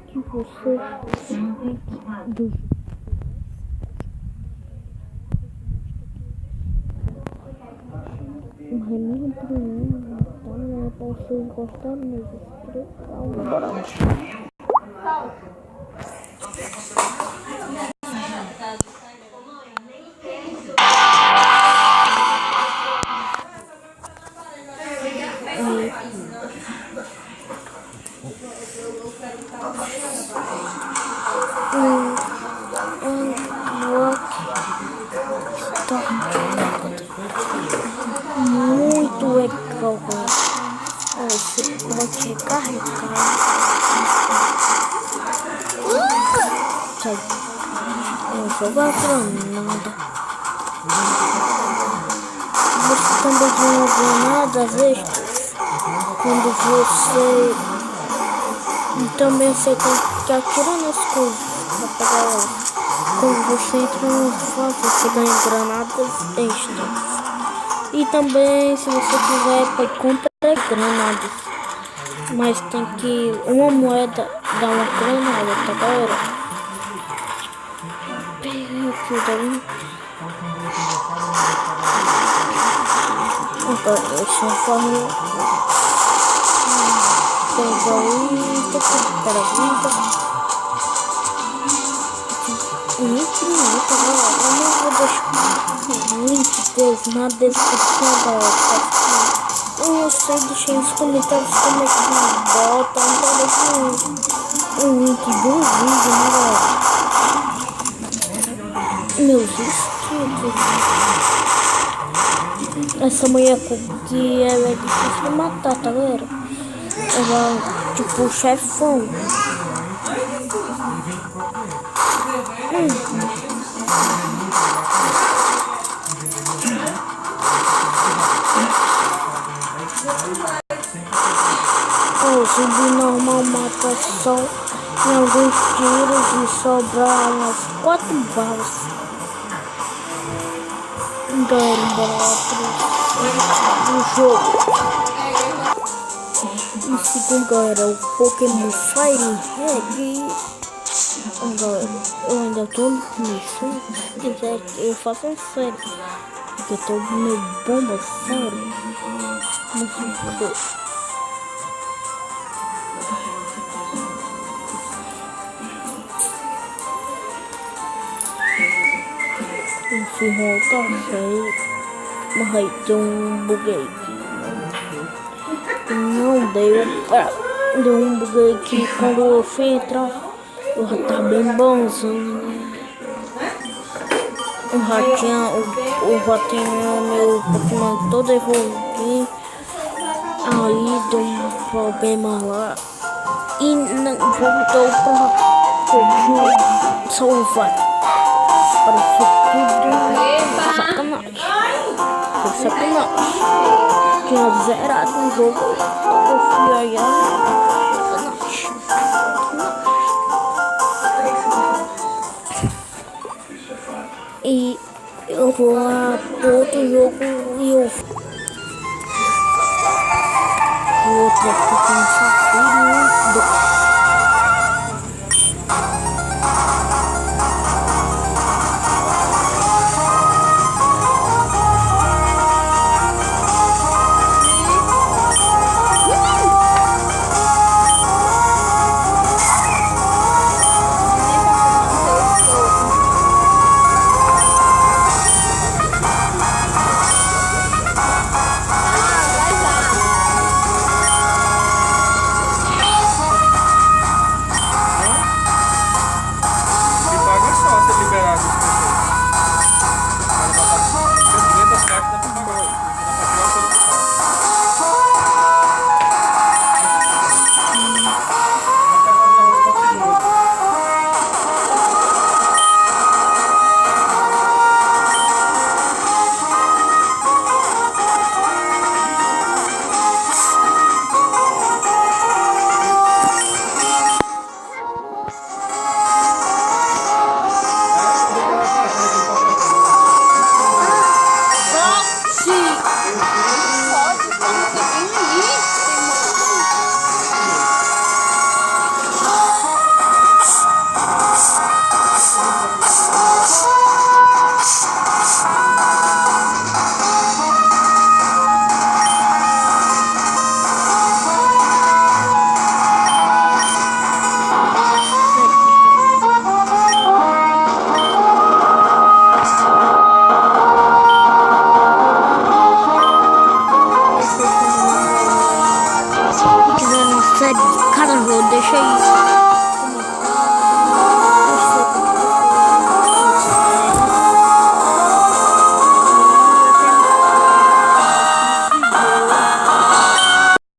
que você fique do minha opinião, então é pra vocês gostarem meus inscritos. Bora lá. Muito legal, você pode recarregar. Não jogar granada. Você também ganha granadas extras quando você também você tem que atirar nas coisas pra pegar elas. Quando você entra no fase, você ganha granadas extras. E também, se você quiser, pode comprar granadas. Mas tem que uma moeda dar uma granada, tá galera? Pega aqui daí. Agora eu só faço. Pega aí, tá aqui, pera tá galera? Eu não vou deixar o link deles na descrição, galera. Eu não sei, deixei nos comentários como é que bota. Então deixa um link do vídeo, né, galera? Meus inscritos. Essa mulher que ela é difícil de matar, tá galera? Ela é tipo o chefão. O zumbi normal mata só em alguns tiros e sobra umas 4 balas. Galera, bora pro jogo. E segundo, galera, o Pokémon Fire Red. Galera, eu ainda tô nisso. Se quiser, eu faço um sério. Porque eu tô meio bomba sério. Esse rol tá feio. Mas aí tem um bug aí que não deu. Deu um bug aí que quando eu fui entrar, eu já tá bem bonzinho, né? O ratinho, meu Pokémon todo evoluído. Aí deu um problema lá e não voltou pra salvar. Parece tudo sacanagem. Foi sacanagem. Tinha zerado o jogo. Eu fui aí, sacanagem. E eu vou lá pro outro jogo e eu vou outro aqui começar.